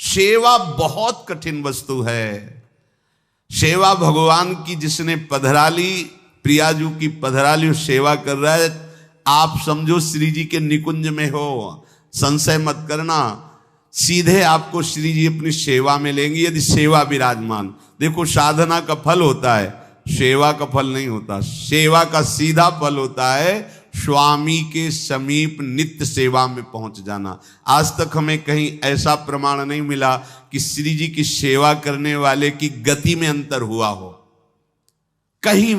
सेवा बहुत कठिन वस्तु है। सेवा भगवान की जिसने पधराली, प्रियाजू की पधराली सेवा कर रहा है, आप समझो श्री जी के निकुंज में हो, संशय मत करना, सीधे आपको श्री जी अपनी सेवा में लेंगे यदि सेवा विराजमान। देखो साधना का फल होता है, सेवा का फल नहीं होता। सेवा का सीधा फल होता है स्वामी के समीप नित्य सेवा में पहुंच जाना। आज तक हमें कहीं ऐसा प्रमाण नहीं मिला कि श्री जी की सेवा करने वाले की गति में अंतर हुआ हो। कहीं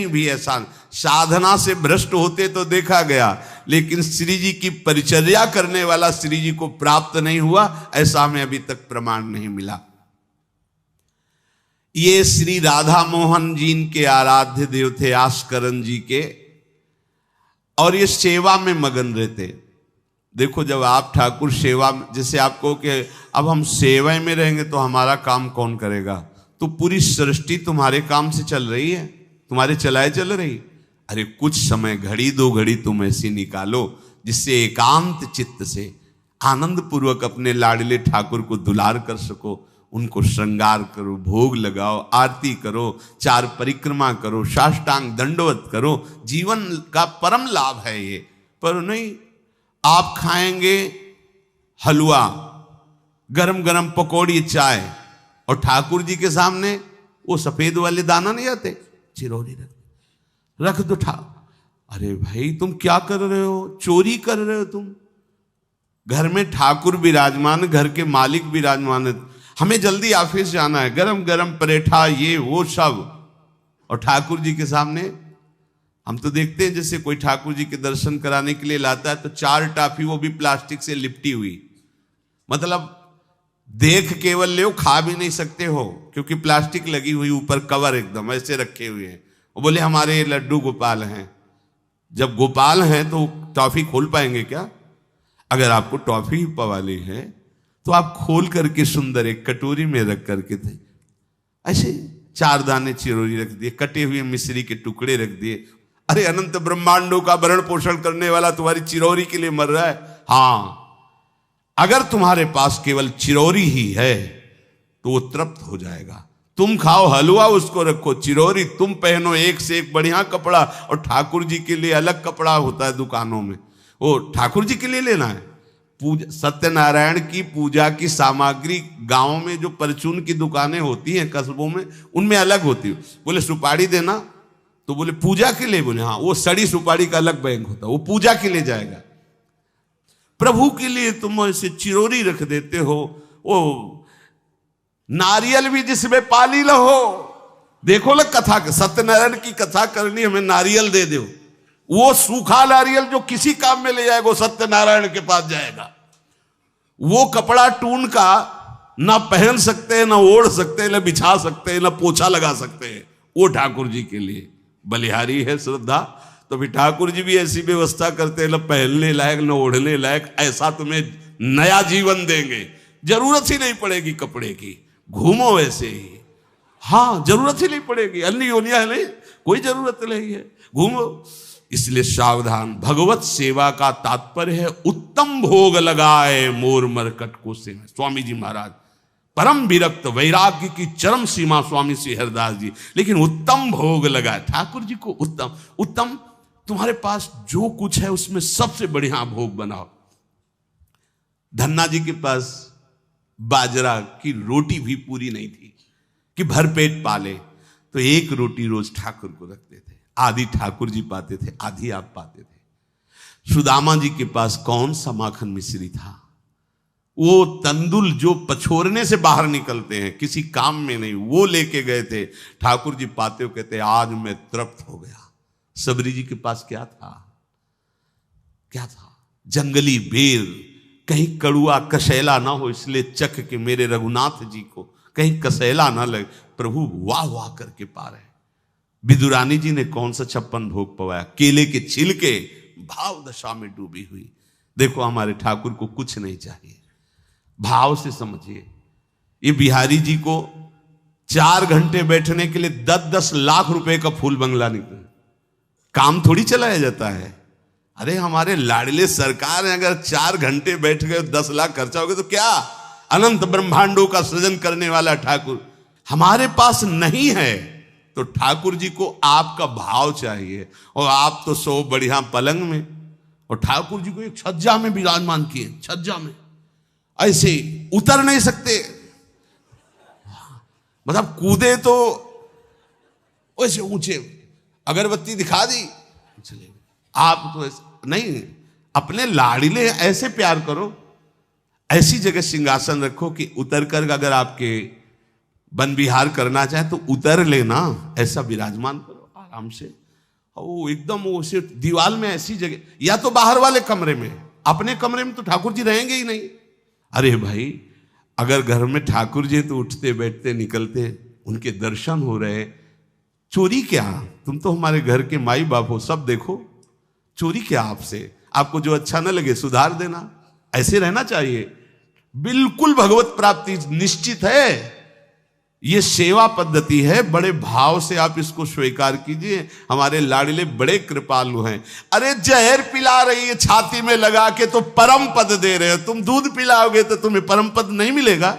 भी ऐसा, साधना से भ्रष्ट होते तो देखा गया, लेकिन श्री जी की परिचर्या करने वाला श्री जी को प्राप्त नहीं हुआ, ऐसा हमें अभी तक प्रमाण नहीं मिला। ये श्री राधा मोहन जी के आराध्य देव थे, आस्करन जी के, और ये सेवा में मगन रहते। देखो जब आप ठाकुर सेवा, जैसे आपको कि अब हम सेवा में रहेंगे तो हमारा काम कौन करेगा, तो पूरी सृष्टि तुम्हारे काम से चल रही है, तुम्हारे चलाए चल रही। अरे कुछ समय, घड़ी दो घड़ी तुम ऐसी निकालो जिससे एकांत चित्त से आनंद पूर्वक अपने लाडले ठाकुर को दुलार कर सको। उनको श्रृंगार करो, भोग लगाओ, आरती करो, चार परिक्रमा करो, साष्टांग दंडवत करो। जीवन का परम लाभ है ये। पर नहीं, आप खाएंगे हलवा, गरम गरम पकौड़ी, चाय, और ठाकुर जी के सामने वो सफेद वाले दाना नहीं आते, चिरौरी रख दो अरे भाई तुम क्या कर रहे हो, चोरी कर रहे हो तुम। घर में ठाकुर विराजमान, घर के मालिक विराजमान है, हमें जल्दी ऑफिस जाना है, गरम गरम परेठा ये वो सब, और ठाकुर जी के सामने। हम तो देखते हैं जैसे कोई ठाकुर जी के दर्शन कराने के लिए लाता है तो 4 टाफी, वो भी प्लास्टिक से लिपटी हुई, मतलब देख केवल ले, खा भी नहीं सकते हो क्योंकि प्लास्टिक लगी हुई, ऊपर कवर एकदम ऐसे रखे हुए हैं। वो बोले हमारे लड्डू गोपाल हैं। जब गोपाल हैं तो टॉफी खोल पाएंगे क्या? अगर आपको टॉफी पवाली है तो आप खोल करके सुंदर एक कटोरी में रख करके थे, ऐसे 4 दाने चिरौरी रख दिए, कटे हुए मिश्री के टुकड़े रख दिए। अरे अनंत ब्रह्मांडों का भरण पोषण करने वाला तुम्हारी चिरौरी के लिए मर रहा है। हाँ, अगर तुम्हारे पास केवल चिरौरी ही है तो वो तृप्त हो जाएगा। तुम खाओ हलवा, उसको रखो चिरौरी, तुम पहनो एक से एक बढ़िया कपड़ा, और ठाकुर जी के लिए अलग कपड़ा होता है दुकानों में, वो ठाकुर जी के लिए लेना है। पूजा, सत्यनारायण की पूजा की सामग्री गांव में जो परचून की दुकानें होती हैं कस्बों में, उनमें अलग होती है। बोले सुपारी देना, तो बोले पूजा के लिए, बोले हाँ, वो सड़ी सुपारी का अलग बैंक होता है, वो पूजा के लिए जाएगा। प्रभु के लिए तुम ऐसे चिरौरी रख देते हो। वो नारियल भी जिसमें पाली लहो, देखो ना कथा, सत्यनारायण की कथा करनी, हमें नारियल दे दो। वो सूखा नारियल जो किसी काम में ले जाएगा वो सत्यनारायण के पास जाएगा। वो कपड़ा टून का ना पहन सकते हैं, ना ओढ़ सकते हैं, ना बिछा सकते हैं, ना पोछा लगा सकते हैं, वो ठाकुर जी के लिए बलिहारी है श्रद्धा। तो फिर ठाकुर जी भी ऐसी व्यवस्था करते हैं, ना पहनने लायक ना ओढ़ने लायक, ऐसा तुम्हें नया जीवन देंगे, जरूरत ही नहीं पड़ेगी कपड़े की, घूमो वैसे ही। हाँ, जरूरत ही नहीं पड़ेगी, अन्य योनिया नहीं, कोई जरूरत नहीं है, घूमो। इसलिए सावधान। भगवत सेवा का तात्पर्य है उत्तम भोग लगाए मोर मरकट को से। स्वामी जी महाराज परम विरक्त, वैराग्य की चरम सीमा स्वामी श्री हरिदास जी, लेकिन उत्तम भोग लगाए ठाकुर जी को। उत्तम उत्तम, तुम्हारे पास जो कुछ है उसमें सबसे बढ़िया भोग बनाओ। धन्ना जी के पास बाजरा की रोटी भी पूरी नहीं थी कि भरपेट पाले, तो 1 रोटी रोज ठाकुर को रखते थे। आधी ठाकुर जी पाते थे, आधी आप पाते थे। सुदामा जी के पास कौन सा माखन मिश्री था? वो तंदुल जो पछोरने से बाहर निकलते हैं, किसी काम में नहीं, वो लेके गए थे। ठाकुर जी पाते हो कहते आज मैं तृप्त हो गया। सबरी जी के पास क्या था? क्या था? जंगली बेर, कहीं कड़ुआ कसैला ना हो, इसलिए चख के मेरे रघुनाथ जी को कहीं कसैला ना लगे। प्रभु वाह वाह करके पा रहे। विदुरानी जी ने कौन सा 56 भोग पवाया? केले के छिलके, भाव दशा में डूबी हुई। देखो हमारे ठाकुर को कुछ नहीं चाहिए, भाव से समझिए। ये बिहारी जी को 4 घंटे बैठने के लिए 10-10 लाख रुपए का फूल बंगला निकला, काम थोड़ी चलाया जाता है। अरे हमारे लाडले सरकार है, अगर 4 घंटे बैठ गए 10 लाख खर्चा हो गया तो क्या? अनंत ब्रह्मांडों का सृजन करने वाला ठाकुर हमारे पास नहीं है, तो ठाकुर जी को आपका भाव चाहिए। और आप तो सो बढ़िया पलंग में, और ठाकुर जी को एक छज्जा में विराजमान किए, छज्जा में ऐसे उतर नहीं सकते, मतलब कूदे तो वैसे ऊंचे, अगरबत्ती दिखा दी चले। आप तो ऐसे नहीं, अपने लाड़िले ऐसे प्यार करो, ऐसी जगह सिंहासन रखो कि उतर कर अगर आपके वन विहार करना चाहे तो उतर लेना, ऐसा विराजमान करो आराम से। वो एकदम उसे दीवार में ऐसी जगह, या तो बाहर वाले कमरे में, अपने कमरे में तो ठाकुर जी रहेंगे ही नहीं। अरे भाई, अगर घर में ठाकुर जी तो उठते बैठते निकलते, उनके दर्शन हो रहे, चोरी क्या? तुम तो हमारे घर के माई बाप हो, सब देखो, चोरी क्या आपसे? आपको जो अच्छा न लगे सुधार देना, ऐसे रहना चाहिए। बिल्कुल भगवत प्राप्ति निश्चित है। ये सेवा पद्धति है, बड़े भाव से आप इसको स्वीकार कीजिए। हमारे लाडले बड़े कृपालु हैं। अरे जहर पिला रही है छाती में लगा के तो परम पद दे रहे हो, तुम दूध पिलाओगे तो तुम्हें परम पद नहीं मिलेगा।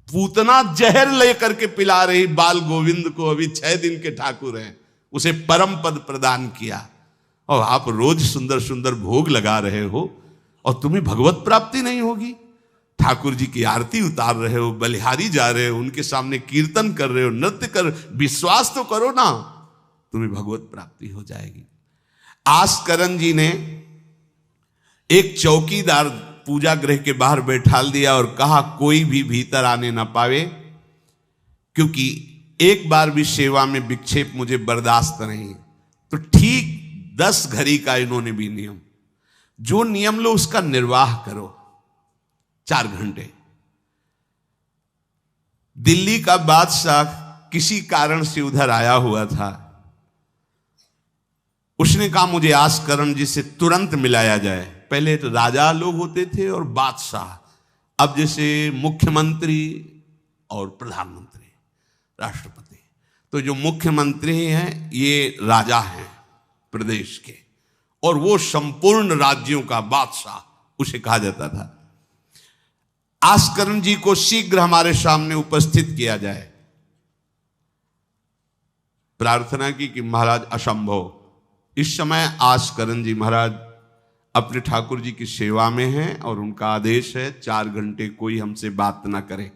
पूतना जहर लेकर के पिला रही बाल गोविंद को, अभी 6 दिन के ठाकुर हैं, उसे परम पद प्रदान किया, और आप रोज सुंदर सुंदर भोग लगा रहे हो और तुम्हें भगवत प्राप्ति नहीं होगी। ठाकुर जी की आरती उतार रहे हो, बलिहारी जा रहे हो, उनके सामने कीर्तन कर रहे हो, नृत्य कर, विश्वास तो करो ना, तुम्हें भगवत प्राप्ति हो जाएगी। आस्करन जी ने एक चौकीदार पूजा गृह के बाहर बैठाल दिया और कहा कोई भी भीतर आने ना पावे, क्योंकि एक बार भी सेवा में विक्षेप मुझे बर्दाश्त नहीं। तो ठीक 10 घड़ी का इन्होंने भी नियम, जो नियम लो उसका निर्वाह करो। 4 घंटे। दिल्ली का बादशाह किसी कारण से उधर आया हुआ था, उसने कहा मुझे आस्करण जी से तुरंत मिलाया जाए। पहले तो राजा लोग होते थे और बादशाह, अब जैसे मुख्यमंत्री और प्रधानमंत्री, राष्ट्रपति। तो जो मुख्यमंत्री हैं ये राजा हैं प्रदेश के, और वो संपूर्ण राज्यों का बादशाह उसे कहा जाता था। आस्करण जी को शीघ्र हमारे सामने उपस्थित किया जाए। प्रार्थना की कि महाराज असंभव, इस समय आस्करण जी महाराज अपने ठाकुर जी की सेवा में हैं और उनका आदेश है 4 घंटे कोई हमसे बात ना करे।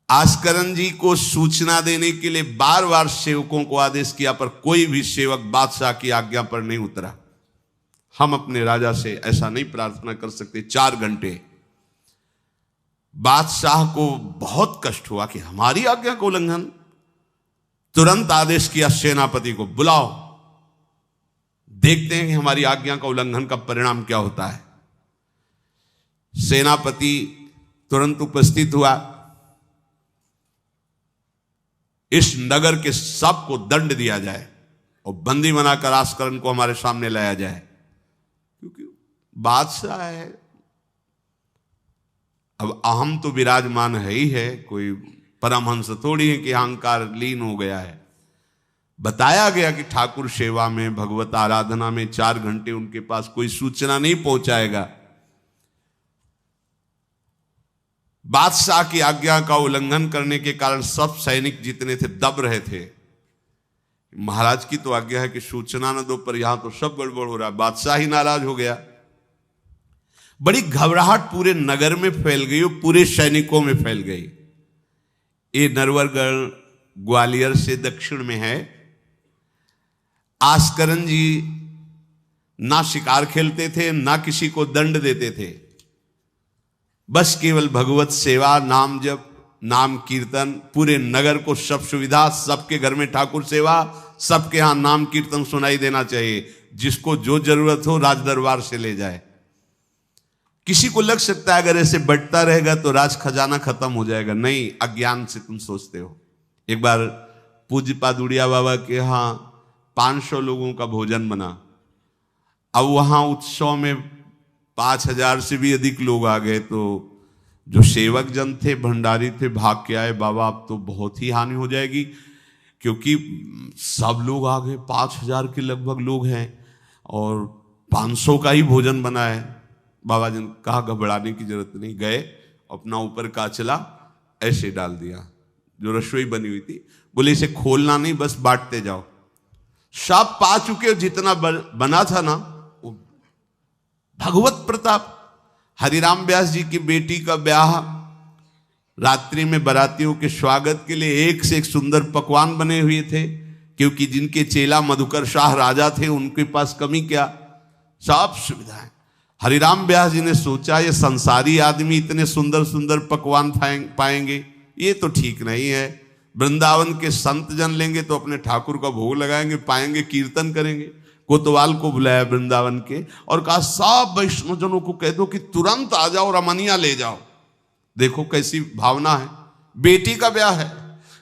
आस्करण जी को सूचना देने के लिए बार बार सेवकों को आदेश किया, पर कोई भी सेवक बादशाह की आज्ञा पर नहीं उतरा। हम अपने राजा से ऐसा नहीं प्रार्थना कर सकते। 4 घंटे। बादशाह को बहुत कष्ट हुआ कि हमारी आज्ञा का उल्लंघन। तुरंत आदेश किया सेनापति को, बुलाओ, देखते हैं कि हमारी आज्ञा का उल्लंघन का परिणाम क्या होता है। सेनापति तुरंत उपस्थित हुआ। इस नगर के सबको दंड दिया जाए और बंदी बनाकर आस्करण को हमारे सामने लाया जाए, क्योंकि बादशाह है। अब अहम तो विराजमान है ही है, कोई परमहंस थोड़ी है कि अहंकार लीन हो गया है। बताया गया कि ठाकुर सेवा में, भगवत आराधना में 4 घंटे उनके पास कोई सूचना नहीं पहुंचाएगा। बादशाह की आज्ञा का उल्लंघन करने के कारण सब सैनिक जितने थे दब रहे थे। महाराज की तो आज्ञा है कि सूचना न दो, पर यहां तो सब गड़बड़ हो रहा है। बादशाह ही नाराज हो गया। बड़ी घबराहट पूरे नगर में फैल गई और पूरे सैनिकों में फैल गई। ये नरवरगढ़ ग्वालियर से दक्षिण में है। आस्करण जी ना शिकार खेलते थे, ना किसी को दंड देते थे, बस केवल भगवत सेवा, नाम जप, नाम कीर्तन, पूरे नगर को सब सुविधा, सबके घर में ठाकुर सेवा, सबके यहां नाम कीर्तन सुनाई देना चाहिए। जिसको जो जरूरत हो राज दरबार से ले जाए। किसी को लग सकता है अगर ऐसे बढ़ता रहेगा तो राज खजाना खत्म हो जाएगा। नहीं, अज्ञान से तुम सोचते हो। एक बार पूज्य पादुड़िया बाबा के यहाँ 500 लोगों का भोजन बना। अब वहां उत्सव में 5000 से भी अधिक लोग आ गए, तो जो सेवक जन थे, भंडारी थे, भाग के आए, बाबा अब तो बहुत ही हानि हो जाएगी, क्योंकि सब लोग आ गए, 5000 के लगभग लोग हैं और 500 का ही भोजन बना है। बाबा जी ने कहा घबराने की जरूरत नहीं, गए अपना ऊपर का चला ऐसे डाल दिया जो रसोई बनी हुई थी, बोले इसे खोलना नहीं, बस बांटते जाओ। सब पा चुके, जितना बना था ना वो भगवत प्रताप। हरिराम व्यास जी की बेटी का ब्याह, रात्रि में बारातियों के स्वागत के लिए एक से एक सुंदर पकवान बने हुए थे, क्योंकि जिनके चेला मधुकर शाह राजा थे उनके पास कमी क्या, सब सुविधाएं। हरिराम व्यास जी ने सोचा ये संसारी आदमी इतने सुंदर सुंदर पकवान पाएंगे, ये तो ठीक नहीं है। वृंदावन के संत जन लेंगे तो अपने ठाकुर का भोग लगाएंगे, पाएंगे, कीर्तन करेंगे। कोतवाल को बुलाया वृंदावन के और कहा सब वैष्णव जनों को कह दो कि तुरंत आ जाओ, रमनिया ले जाओ। देखो कैसी भावना है, बेटी का ब्याह है।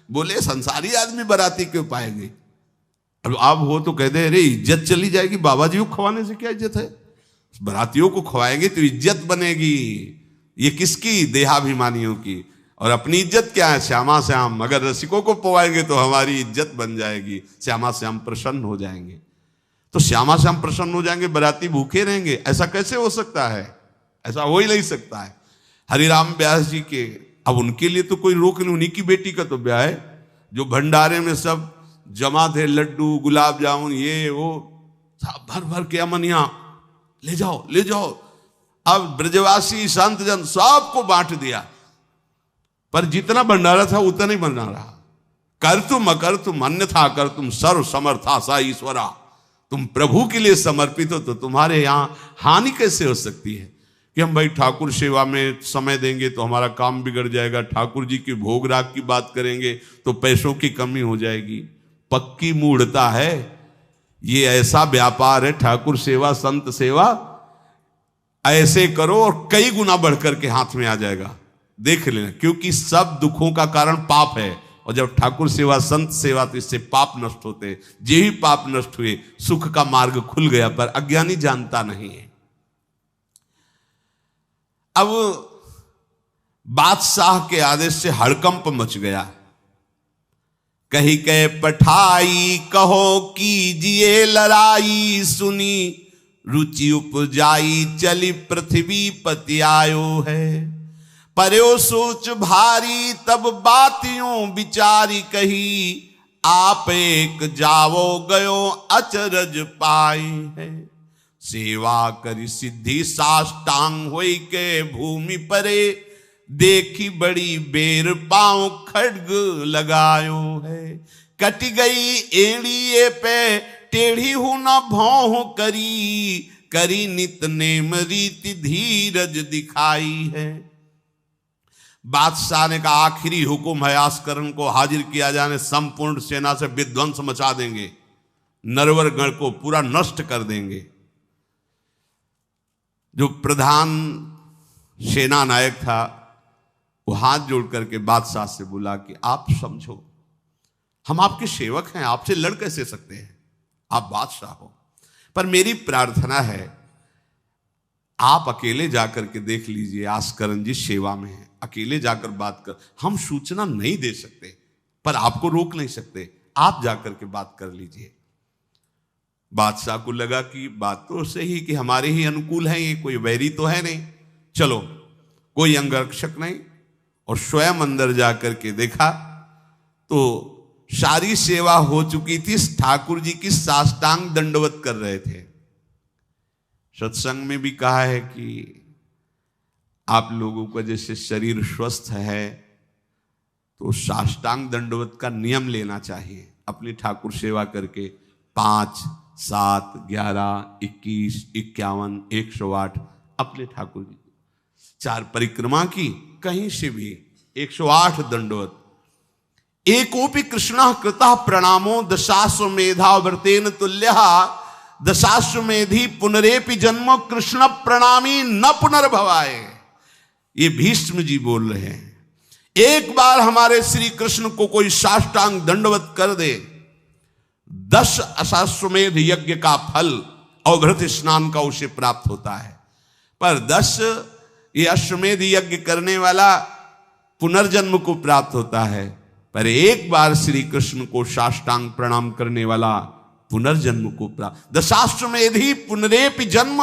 बोले संसारी आदमी बाराती क्यों पाएंगे, अब आप हो तो कह दे अरे इज्जत चली जाएगी, बाबा जी को खवाने से क्या इज्जत है, बारातियों को खवाएंगे तो इज्जत बनेगी। ये किसकी, देहाभिमानियों की। और अपनी इज्जत क्या है, श्यामा श्याम। अगर रसिकों को पवाएंगे तो हमारी इज्जत बन जाएगी, श्यामा श्याम प्रसन्न हो जाएंगे। तो श्यामा श्याम प्रसन्न हो जाएंगे, बाराती भूखे रहेंगे, ऐसा कैसे हो सकता है, ऐसा हो ही नहीं सकता है। हरिराम व्यास जी के, अब उनके लिए तो कोई रोक नहीं, उन्हीं की बेटी का तो ब्याह है। जो भंडारे में सब जमा थे, लड्डू गुलाब जामुन ये वो सब भर भर के अमनिया, ले जाओ ले जाओ। अब ब्रजवासी संत जन सबको बांट दिया, पर जितना भंडारा था उतना ही बना रहा। कर तुम अकर तुम अन्यथा कर तुम सर्व समर्था सा ईश्वरा। तुम प्रभु के लिए समर्पित हो तो तुम्हारे यहां हानि कैसे हो सकती है कि हम भाई ठाकुर सेवा में समय देंगे तो हमारा काम बिगड़ जाएगा, ठाकुर जी के भोग राग की बात करेंगे तो पैसों की कमी हो जाएगी। पक्की मूढ़ता है ये, ऐसा व्यापार है ठाकुर सेवा संत सेवा, ऐसे करो और कई गुना बढ़कर के हाथ में आ जाएगा, देख लेना। क्योंकि सब दुखों का कारण पाप है, और जब ठाकुर सेवा संत सेवा तो इससे पाप नष्ट होते। जे ही पाप नष्ट हुए सुख का मार्ग खुल गया, पर अज्ञानी जानता नहीं है। अब बादशाह के आदेश से हड़कंप मच गया। कही कह पठाई कहो कीजिए लड़ाई, सुनी रुचि उपजाई चली पृथ्वी पति आयो है। पर्यो सोच भारी तब बातियों विचारी कही, आप एक जावो गयो अचरज पाई है। सेवा करी सिद्धि साष्टांग होई के भूमि परे, देखी बड़ी बेर पांव खड्ग लगायो है। कट गई एड़िए पे टेढ़ी हूं न भौं करी, करी नित नेम रीति धीरज दिखाई है। बादशाह ने कहा आखिरी हुक्म है, आस्करण को हाजिर किया जाने, संपूर्ण सेना से विध्वंस मचा देंगे, नरवर गण को पूरा नष्ट कर देंगे। जो प्रधान सेना नायक था वो हाथ जोड़ करके बादशाह से बोला कि आप समझो हम आपके सेवक हैं, आपसे लड़ कैसे सकते हैं, आप बादशाह हो, पर मेरी प्रार्थना है आप अकेले जाकर के देख लीजिए, आस्करण जी सेवा में है, अकेले जाकर बात कर। हम सूचना नहीं दे सकते पर आपको रोक नहीं सकते, आप जाकर के बात कर लीजिए। बादशाह को लगा कि बात तो सही कि हमारे ही अनुकूल है, ये कोई वैरी तो है नहीं, चलो कोई अंगरक्षक नहीं। और स्वयं अंदर जाकर के देखा तो सारी सेवा हो चुकी थी, ठाकुर जी की साष्टांग दंडवत कर रहे थे। सत्संग में भी कहा है कि आप लोगों का जैसे शरीर स्वस्थ है तो साष्टांग दंडवत का नियम लेना चाहिए अपनी ठाकुर सेवा करके। 5, 7, 11, 21, 51, 108 अपने ठाकुर जी 4 परिक्रमा की, कहीं से भी 108 दंडवत। एकोपि कृष्ण कृतः प्रणामो दशाश्वमेधा व्रतेन तुल्यः, दशाश्वमेधी पुनरेपि जन्म कृष्ण प्रणामी न पुनर्भवाय। ये भीष्म जी बोल रहे हैं, एक बार हमारे श्री कृष्ण को कोई साष्टांग दंडवत कर दे, 10 अश्वमेध यज्ञ का फल और घृत स्नान का उसे प्राप्त होता है। पर 10 ये अश्वमेध यज्ञ करने वाला पुनर्जन्म को प्राप्त होता है, पर एक बार श्री कृष्ण को साष्टांग प्रणाम करने वाला पुनर्जन्म को प्राप्त। दशाश्वमेधी पुनरेपि जन्म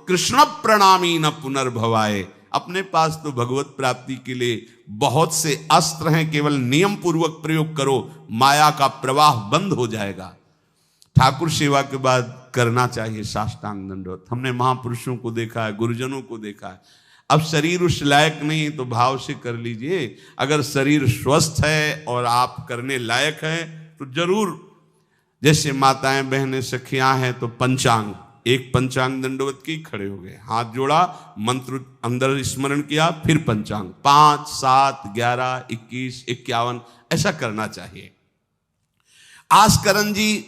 कृष्ण प्रणामी न पुनर्भवाए। अपने पास तो भगवत प्राप्ति के लिए बहुत से अस्त्र हैं, केवल नियम पूर्वक प्रयोग करो, माया का प्रवाह बंद हो जाएगा। ठाकुर सेवा के बाद करना चाहिए साष्टांग दंडवत। हमने महापुरुषों को देखा है, गुरुजनों को देखा है। अब शरीर उस लायक नहीं तो भाव से कर लीजिए। अगर शरीर स्वस्थ है और आप करने लायक हैं तो जरूर, जैसे माताएं बहनें सखियां हैं तो पंचांग, एक पंचांग दंडवत की, खड़े हो गए, हाथ जोड़ा, मंत्र अंदर स्मरण किया, फिर पंचांग 5, 7, 11, 21, 51 ऐसा करना चाहिए। आस्करण जी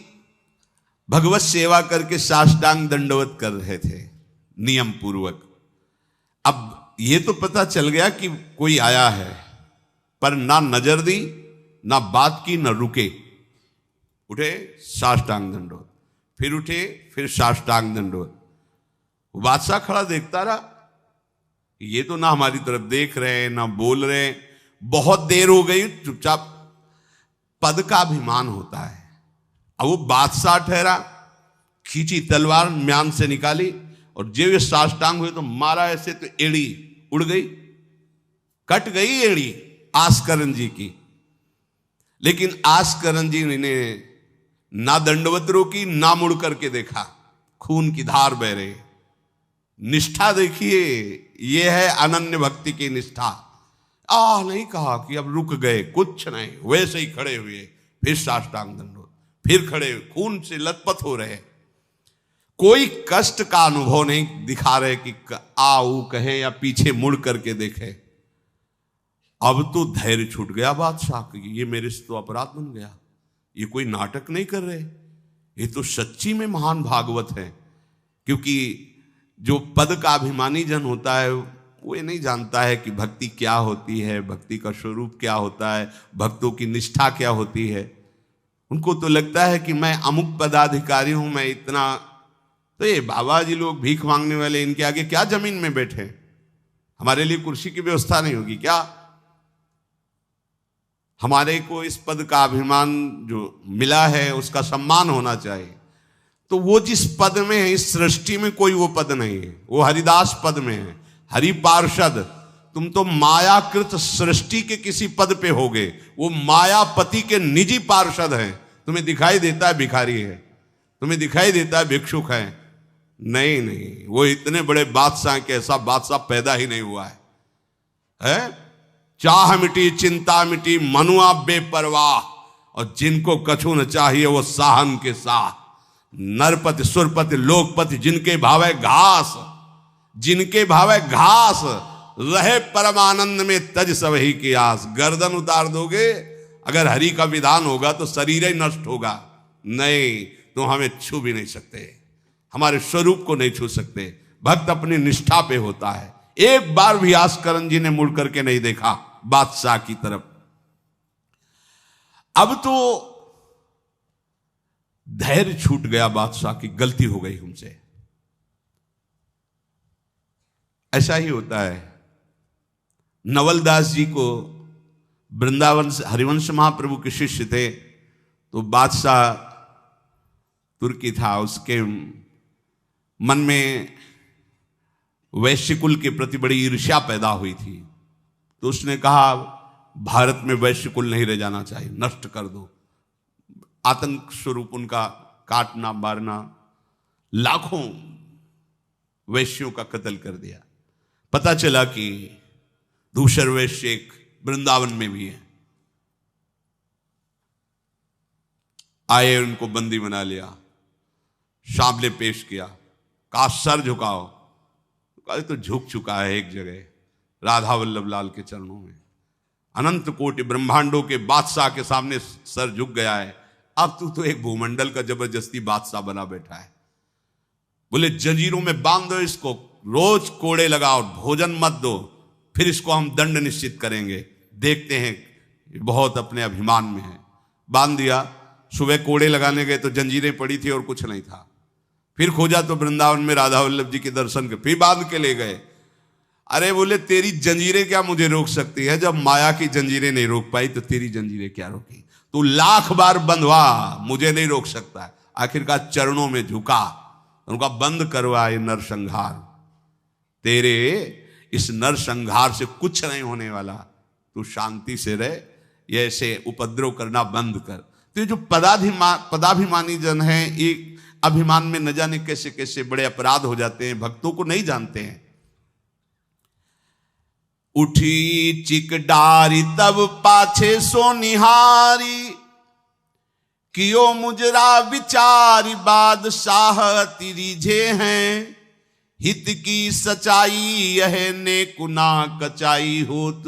भगवत सेवा करके साष्टांग दंडवत कर रहे थे नियम पूर्वक। अब ये तो पता चल गया कि कोई आया है, पर ना नजर दी, ना बात की, ना रुके, उठे साष्टांग दंडवत, फिर उठे, फिर साष्टांग दंडवत। बादशाह खड़ा देखता रहा, ये तो ना हमारी तरफ देख रहे हैं ना बोल रहे हैं। बहुत देर हो गई, चुपचाप। पद का अभिमान होता है। अब वो बादशाह ठहरा, खींची तलवार, म्यान से निकाली और जब ये साष्टांग हुए तो मारा ऐसे, तो एड़ी उड़ गई, कट गई एड़ी आस्करण जी की। लेकिन आस्करण जी ने ना दंडवत रोकी, ना मुड़ करके देखा, खून की धार बह रही। निष्ठा देखिए, ये है अनन्य भक्ति की निष्ठा। नहीं कहा कि अब रुक गए, कुछ नहीं, वैसे ही खड़े हुए, फिर साष्टांग दंडवत, फिर खड़े, खून से लथपथ हो रहे। कोई कष्ट का अनुभव नहीं दिखा रहे कि आओ कहे या पीछे मुड़ करके देखे। अब तो धैर्य छूट गया बादशाह की, ये मेरे से तो अपराध बन गया, ये कोई नाटक नहीं कर रहे, ये तो सच्ची में महान भागवत है। क्योंकि जो पद का अभिमानी जन होता है वो ये नहीं जानता है कि भक्ति क्या होती है, भक्ति का स्वरूप क्या होता है, भक्तों की निष्ठा क्या होती है। उनको तो लगता है कि मैं अमुक पदाधिकारी हूं, मैं इतना, तो ये बाबा जी लोग भीख मांगने वाले, इनके आगे क्या जमीन में बैठे, हमारे लिए कुर्सी की व्यवस्था नहीं होगी क्या? हमारे को इस पद का अभिमान जो मिला है उसका सम्मान होना चाहिए। तो वो जिस पद में है, इस सृष्टि में कोई वो पद नहीं है, वो हरिदास पद में है, हरि पार्षद। तुम तो मायाकृत सृष्टि के किसी पद पे होगे, वो मायापति के निजी पार्षद हैं। तुम्हें दिखाई देता है भिखारी है, तुम्हें दिखाई देता है भिक्षुक है, नहीं नहीं, वो इतने बड़े बादशाह के ऐसा बादशाह पैदा ही नहीं हुआ है? चाह मिटी चिंता मिटी मनुआ बेपरवाह, और जिनको कछु न चाहिए वो साहन के साह। नरपति सुरपति लोकपति जिनके भावे घास, जिनके भावे घास, रहे परमानंद में तज सबही की आस। गर्दन उतार दोगे, अगर हरि का विधान होगा तो शरीर ही नष्ट होगा, नहीं तो हमें छू भी नहीं सकते, हमारे स्वरूप को नहीं छू सकते। भक्त अपनी निष्ठा पे होता है। एक बार भी आस्करण जी ने मुड़ करके नहीं देखा बादशाह की तरफ। अब तो धैर्य छूट गया बादशाह की, गलती हो गई हमसे। ऐसा ही होता है। नवलदास जी को वृंदावन से हरिवंश महाप्रभु के शिष्य थे, तो बादशाह तुर्की था, उसके मन में वैश्यकुल के प्रति बड़ी ईर्ष्या पैदा हुई थी। तो उसने कहा भारत में वैश्यकुल नहीं रह जाना चाहिए, नष्ट कर दो। आतंक स्वरूप उनका काटना मारना, लाखों वैश्यों का कत्ल कर दिया। पता चला कि दूसर वैश्य एक वृंदावन में भी है। आए, उनको बंदी बना लिया, सामने पेश किया, कहा सर झुकाओ। कहा तो झुक चुका है एक जगह, राधा वल्लभ लाल के चरणों में। अनंत कोटि ब्रह्मांडों के बादशाह के सामने सर झुक गया है। अब तू तो एक भूमंडल का जबरदस्ती बादशाह बना बैठा है। बोले जंजीरों में बांध दो इसको, रोज कोड़े लगाओ, भोजन मत दो, फिर इसको हम दंड निश्चित करेंगे, देखते हैं, बहुत अपने अभिमान में है। बांध दिया। सुबह कोड़े लगाने गए तो जंजीरें पड़ी थी और कुछ नहीं था। फिर खोजा तो वृंदावन में राधा वल्लभ जी के दर्शन के, फिर बांध के ले गए। अरे बोले तेरी जंजीरें क्या मुझे रोक सकती है? जब माया की जंजीरें नहीं रोक पाई तो तेरी जंजीरें क्या रोकी? तू लाख बार बंधवा, मुझे नहीं रोक सकता। आखिरकार चरणों में झुका, उनका बंद करवा ये नरसंहार, तेरे इस नरसंहार से कुछ नहीं होने वाला, तू शांति से रह, ये ऐसे उपद्रव करना बंद कर। तो ये जो पदाभिमानी जन हैं, एक अभिमान में न जाने कैसे कैसे बड़े अपराध हो जाते हैं, भक्तों को नहीं जानते हैं। उठी चिक डारी तब पाछे सो निहारी, कियो मुजरा विचारी बादशाह तिरिझे हैं। हित की सचाई यह ने कुना कचाई होत,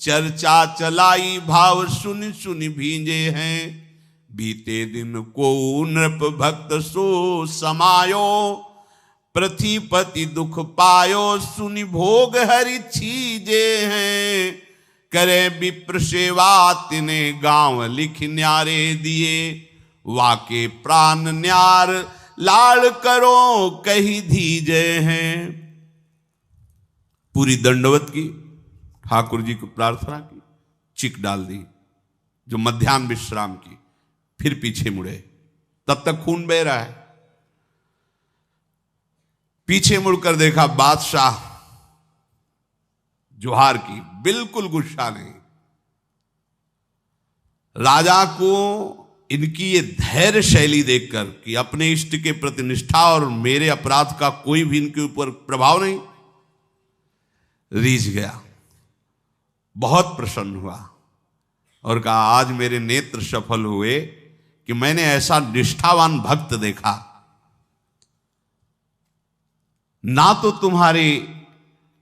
चर्चा चलाई भाव सुन सुन भींजे हैं। बीते दिन को नृप भक्त सो समायो, पृथ्वीपति दुख पायो सुनि भोग हरि छीजे हैं। करे विप्र सेवा तिने गांव लिख न्यारे दिए, वाके प्राण न्यार लाड़ करो कही धीजे हैं। पूरी दंडवत की, ठाकुर जी को प्रार्थना की, चिक डाल दी जो मध्याह्न विश्राम की, फिर पीछे मुड़े, तब तक खून बह रहा है। पीछे मुड़कर देखा, बादशाह जोहार की, बिल्कुल गुस्सा नहीं। राजा को इनकी ये धैर्य शैली देखकर कि अपने इष्ट के प्रति निष्ठा और मेरे अपराध का कोई भी इनके ऊपर प्रभाव नहीं, रीझ गया, बहुत प्रसन्न हुआ और कहा, आज मेरे नेत्र सफल हुए कि मैंने ऐसा निष्ठावान भक्त देखा। ना तो तुम्हारे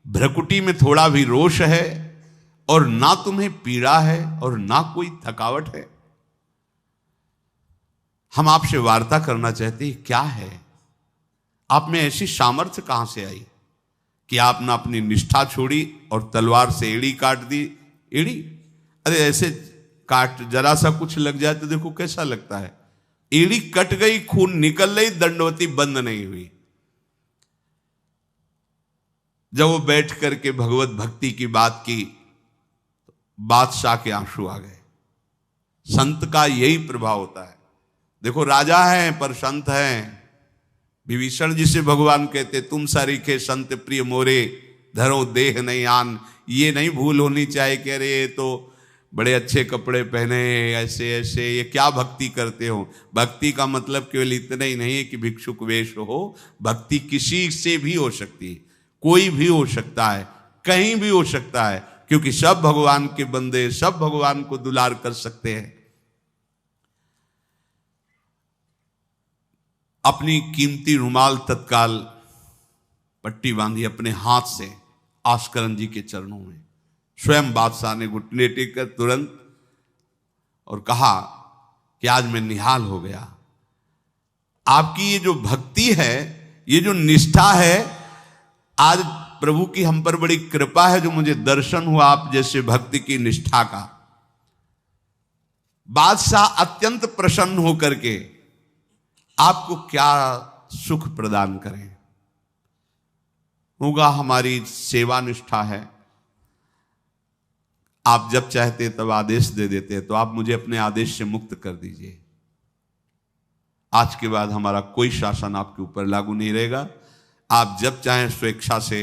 भ्रकुटी में थोड़ा भी रोष है, और ना तुम्हें पीड़ा है, और ना कोई थकावट है। हम आपसे वार्ता करना चाहते हैं, क्या है आप में ऐसी सामर्थ्य कहां से आई कि आपने अपनी निष्ठा छोड़ी और तलवार से एड़ी काट दी। एड़ी, अरे ऐसे काट, जरा सा कुछ लग जाए तो देखो कैसा लगता है। एड़ी कट गई, खून निकल गई, दंडवती बंद नहीं हुई। जब वो बैठ करके भगवत भक्ति की बात की, बादशाह के आंसू आ गए। संत का यही प्रभाव होता है। देखो राजा हैं पर संत हैं। विभीषण जी से भगवान कहते, तुम सरीखे संत प्रिय मोरे, धरो देह नहीं आन। ये नहीं भूल होनी चाहिए कि अरे ये तो बड़े अच्छे कपड़े पहने, ऐसे ऐसे, ये क्या भक्ति करते हो। भक्ति का मतलब केवल इतना ही नहीं है कि भिक्षुक वेश हो। भक्ति किसी से भी हो सकती है, कोई भी हो सकता है, कहीं भी हो सकता है, क्योंकि सब भगवान के बंदे, सब भगवान को दुलार कर सकते हैं। अपनी कीमती रुमाल तत्काल पट्टी बांधी अपने हाथ से आस्करण जी के चरणों में। स्वयं बादशाह ने घुटने टेक कर तुरंत और कहा कि आज मैं निहाल हो गया। आपकी ये जो भक्ति है, ये जो निष्ठा है, आज प्रभु की हम पर बड़ी कृपा है जो मुझे दर्शन हुआ आप जैसे भक्ति की निष्ठा का। बादशाह अत्यंत प्रसन्न होकर के आपको क्या सुख प्रदान करें। होगा हमारी सेवा निष्ठा है, आप जब चाहते तब आदेश दे देते, तो आप मुझे अपने आदेश से मुक्त कर दीजिए। आज के बाद हमारा कोई शासन आपके ऊपर लागू नहीं रहेगा। आप जब चाहें स्वेच्छा से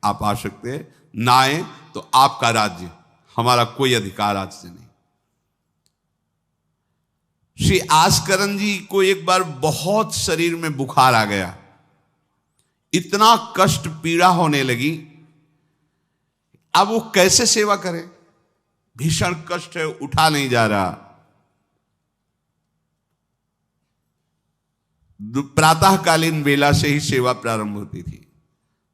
आप आ सकते हैं, ना आए तो आपका राज्य, हमारा कोई अधिकार आज से नहीं। श्री आस्करण जी को एक बार बहुत शरीर में बुखार आ गया, इतना कष्ट पीड़ा होने लगी। अब वो कैसे सेवा करें, भीषण कष्ट है, उठा नहीं जा रहा। प्रातःकालीन बेला से ही सेवा प्रारंभ होती थी।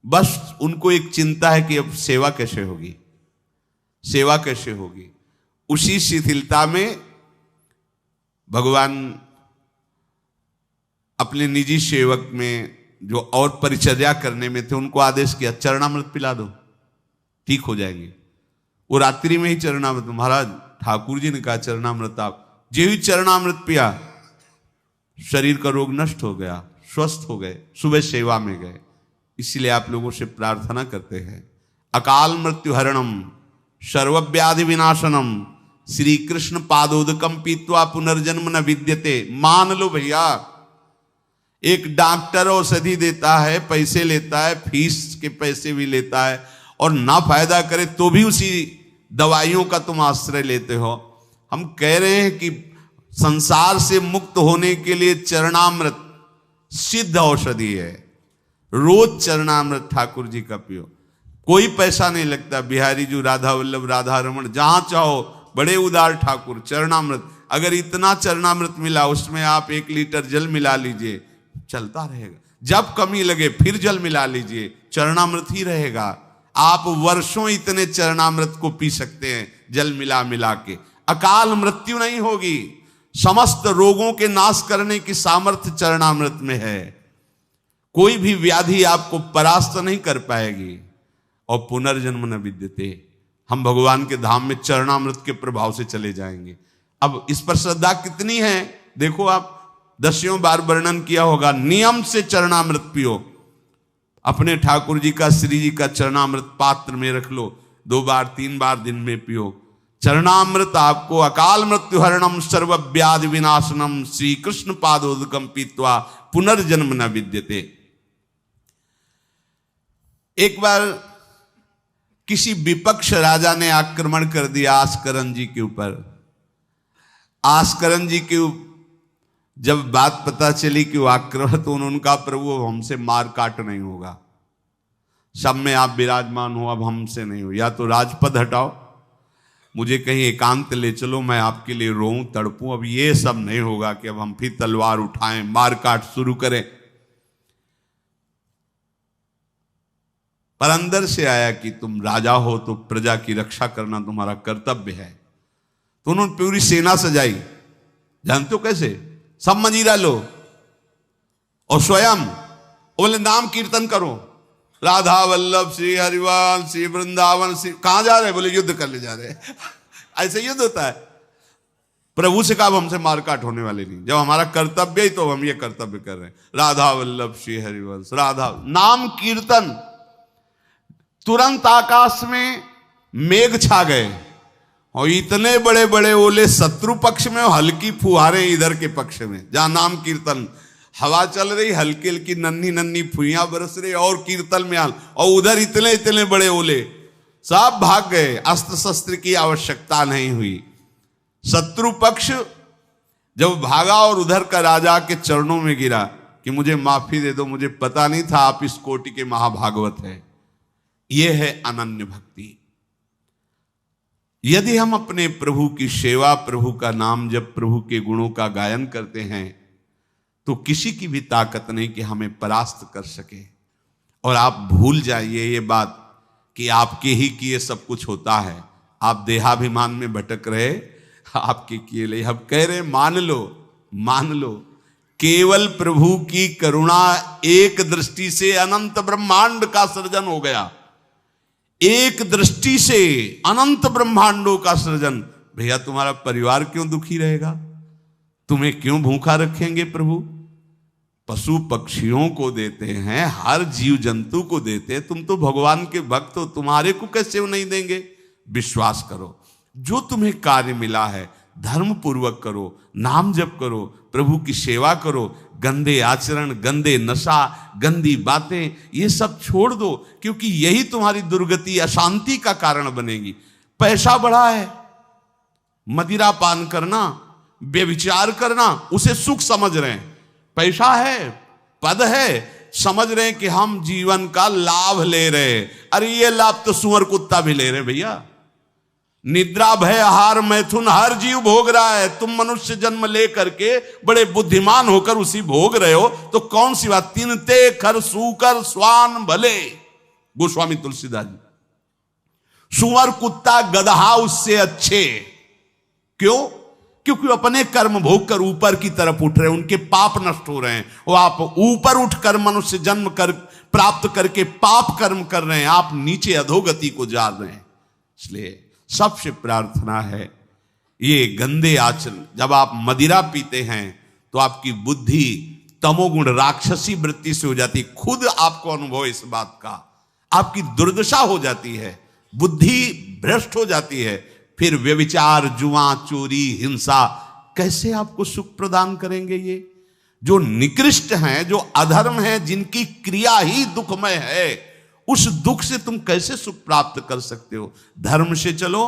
बस उनको एक चिंता है कि अब सेवा कैसे होगी, सेवा कैसे होगी। उसी शिथिलता में भगवान अपने निजी सेवक में जो और परिचर्या करने में थे उनको आदेश किया, चरणामृत पिला दो, ठीक हो जाएंगे। वो रात्रि में ही चरणामृत, महाराज ठाकुर जी ने कहा चरणामृत, आप जो ही चरणामृत पिया शरीर का रोग नष्ट हो गया, स्वस्थ हो गए, सुबह सेवा में गए। इसलिए आप लोगों से प्रार्थना करते हैं, अकाल मृत्यु हरणम सर्वव्याधि विनाशनम श्री कृष्ण पादोदकम पीत्वा पुनर्जन्म न विद्यते। मान लो भैया, एक डॉक्टर औषधि देता है, पैसे लेता है, फीस के पैसे भी लेता है, और ना फायदा करे तो भी उसी दवाइयों का तुम आश्रय लेते हो। हम कह रहे हैं कि संसार से मुक्त होने के लिए चरणामृत सिद्ध औषधि है। रोज चरणामृत ठाकुर जी का पियो, कोई पैसा नहीं लगता। बिहारी जी, राधा वल्लभ, राधा रमन, जहां चाहो, बड़े उदार ठाकुर। चरणामृत, अगर इतना चरणामृत मिला उसमें आप 1 लीटर जल मिला लीजिए, चलता रहेगा। जब कमी लगे फिर जल मिला लीजिए, चरणामृत ही रहेगा। आप वर्षों इतने चरणामृत को पी सकते हैं जल मिला मिला के, अकाल मृत्यु नहीं होगी। समस्त रोगों के नाश करने की सामर्थ्य चरणामृत में है। कोई भी व्याधि आपको परास्त नहीं कर पाएगी। और पुनर्जन्म न विद्यते, हम भगवान के धाम में चरणामृत के प्रभाव से चले जाएंगे। अब इस पर श्रद्धा कितनी है देखो, आप 10 बार वर्णन किया होगा। नियम से चरणामृत पियो, अपने ठाकुर जी का, श्री जी का चरणामृत पात्र में रख लो, 2 बार 3 बार दिन में पियो। चरणामृत आपको अकाल मृत्यु हरणम सर्व व्याधि विनाशनम श्री कृष्ण पादोदकम पीत्वा पुनर्जन्म न विद्यते। एक बार किसी विपक्ष राजा ने आक्रमण कर दिया आस्करन जी के ऊपर। आस्करन जी के जब बात पता चली कि वो आक्रमण, तो उन्होंने कहा प्रभु हमसे मार काट नहीं होगा, सब में आप विराजमान हो, अब हमसे नहीं हो, या तो राजपद हटाओ, मुझे कहीं एकांत ले चलो, मैं आपके लिए रोऊं तड़पूं। अब ये सब नहीं होगा कि अब हम फिर तलवार उठाएं, मार काट शुरू करें। पर अंदर से आया कि तुम राजा हो तो प्रजा की रक्षा करना तुम्हारा कर्तव्य है। तो उन्होंने पूरी सेना सजाई, जानते हो कैसे? सब मजीरा लो और स्वयं बोले नाम कीर्तन करो, राधा वल्लभ श्री हरिवंश श्री वृंदावन श्री। कहां जा रहे? बोले युद्ध करने जा रहे हैं। ऐसे युद्ध होता है। प्रभु से कहा हमसे मारकाट होने वाले नहीं, जब हमारा कर्तव्य ही तो हम ये कर्तव्य कर रहे हैं। राधा वल्लभ श्री हरिवंश, राधा नाम कीर्तन। तुरंत आकाश में मेघ छा गए और इतने बड़े बड़े ओले शत्रु पक्ष में और हल्की फुहारें इधर के पक्ष में। जहां नाम कीर्तन, हवा चल रही, हल्की हल्की नन्ही नन्ही फुइयां बरस रही और कीर्तन में हाल, और उधर इतने इतने बड़े ओले, सब भाग गए। अस्त्र शस्त्र की आवश्यकता नहीं हुई। शत्रु पक्ष जब भागा और उधर का राजा के चरणों में गिरा कि मुझे माफी दे दो, मुझे पता नहीं था आप इस कोटि के महाभागवत है। यह है अनन्य भक्ति। यदि हम अपने प्रभु की सेवा, प्रभु का नाम जब, प्रभु के गुणों का गायन करते हैं, तो किसी की भी ताकत नहीं कि हमें परास्त कर सके। और आप भूल जाइए ये बात कि आपके ही किए सब कुछ होता है। आप देहाभिमान में भटक रहे, आपके किए ले। हम कह रहे मान लो, मान लो, केवल प्रभु की करुणा एक दृष्टि से अनंत ब्रह्मांड का सृजन हो गया। एक दृष्टि से अनंत ब्रह्मांडों का सृजन। भैया तुम्हारा परिवार क्यों दुखी रहेगा? तुम्हें क्यों भूखा रखेंगे प्रभु? पशु पक्षियों को देते हैं, हर जीव जंतु को देते हैं। तुम तो भगवान के भक्त हो, तुम्हारे को कैसे वो नहीं देंगे? विश्वास करो, जो तुम्हें कार्य मिला है धर्म पूर्वक करो, नाम जप करो, प्रभु की सेवा करो। गंदे आचरण, गंदे नशा, गंदी बातें, ये सब छोड़ दो, क्योंकि यही तुम्हारी दुर्गति, अशांति का कारण बनेगी। पैसा बढ़ा है, मदिरा पान करना, व्यभिचार करना, उसे सुख समझ रहे हैं। पैसा है, पद है, समझ रहे हैं कि हम जीवन का लाभ ले रहे हैं। अरे ये लाभ तो सुअर कुत्ता भी ले रहे भैया। निद्रा भय आहार मैथुन हर जीव भोग रहा है। तुम मनुष्य जन्म ले करके बड़े बुद्धिमान होकर उसी भोग रहे हो, तो कौन सी बात? तिनते खर सूकर स्वान भले, गोस्वामी तुलसीदास जी। सुअर कुत्ता गदहा उससे अच्छे। क्यों? क्योंकि अपने कर्म भोग कर ऊपर की तरफ उठ रहे हैं, उनके पाप नष्ट हो रहे हैं। वो आप ऊपर उठकर मनुष्य जन्म कर प्राप्त करके पाप कर्म कर रहे हैं, आप नीचे अधोगति को जा रहे हैं। इसलिए सबसे प्रार्थना है, ये गंदे आचरण, जब आप मदिरा पीते हैं तो आपकी बुद्धि तमोगुण राक्षसी वृत्ति से हो जाती है। खुद आपको अनुभव इस बात का, आपकी दुर्दशा हो जाती है, बुद्धि भ्रष्ट हो जाती है। फिर व्यभिचार, जुआ, चोरी, हिंसा कैसे आपको सुख प्रदान करेंगे? ये जो निकृष्ट हैं, जो अधर्म है, जिनकी क्रिया ही दुखमय है, उस दुख से तुम कैसे सुख प्राप्त कर सकते हो? धर्म से चलो,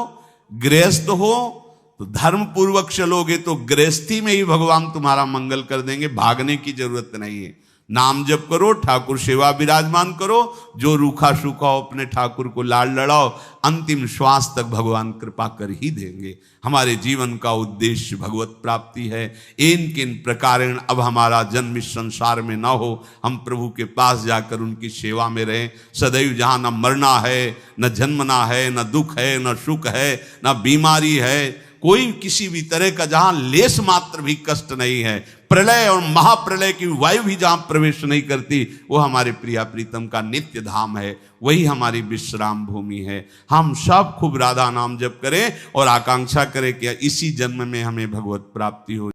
गृहस्थ हो तो धर्म पूर्वक चलोगे तो गृहस्थी में ही भगवान तुम्हारा मंगल कर देंगे, भागने की जरूरत नहीं है। नाम जप करो, ठाकुर सेवा विराजमान करो, जो रूखा सूखा हो अपने ठाकुर को लाड़ लड़ाओ, अंतिम श्वास तक भगवान कृपा कर ही देंगे। हमारे जीवन का उद्देश्य भगवत प्राप्ति है। इन किन प्रकारेण अब हमारा जन्म इस संसार में ना हो, हम प्रभु के पास जाकर उनकी सेवा में रहें सदैव, जहाँ न मरना है, न जन्मना है, न दुख है, न सुख है, न बीमारी है, कोई किसी भी तरह का जहां लेस मात्र भी कष्ट नहीं है, प्रलय और महाप्रलय की वायु भी जहां प्रवेश नहीं करती, वो हमारे प्रिया प्रीतम का नित्य धाम है, वही हमारी विश्राम भूमि है। हम सब खूब राधा नाम जप करें और आकांक्षा करें कि इसी जन्म में हमें भगवत प्राप्ति हो।